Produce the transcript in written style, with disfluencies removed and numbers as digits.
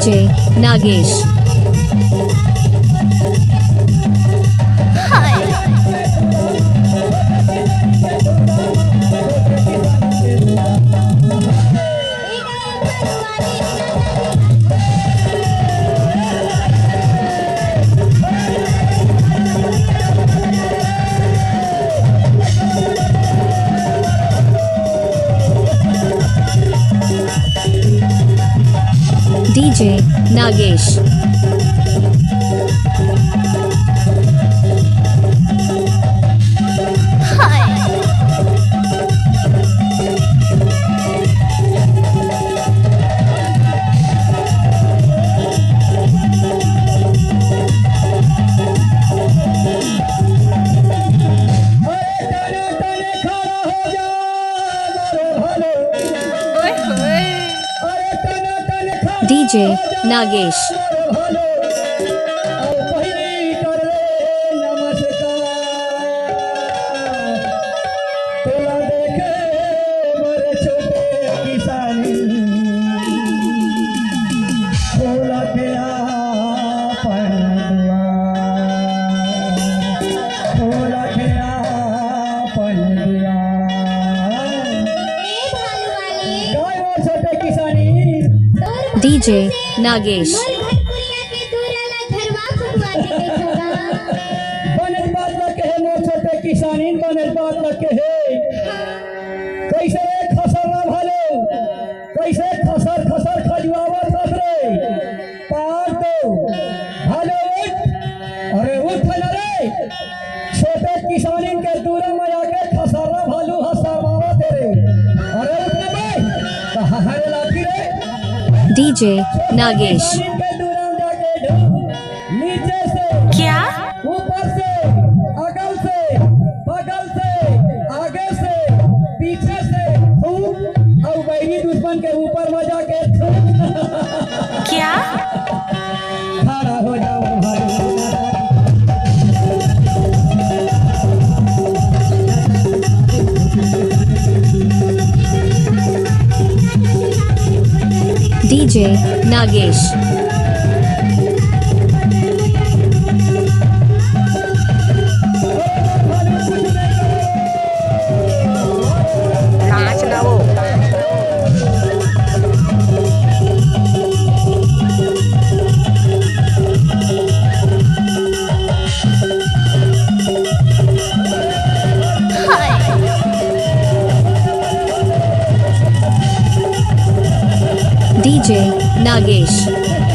DJ Nagesh. DJ Nagesh. DJ Nagesh. DJ Nagesh. किसानी बनल बात लगे है कैसे खसर ना भालो कैसे खसर खसर खजुआवा खसरे पार दो भालो अरे उठ न रे छोटे किसानी के दूर में आके खसर ना भालू हसरवा तेरे अरे उठ न बे हरे लाठी रे DJ Nagesh. नीचे से क्या? ऊपर से अगल से बगल से आगे से पीछे से खूब और वही दुश्मन के ऊपर में जाके क्या? खड़ा हो जाओ DJ Nagesh. DJ Nagesh.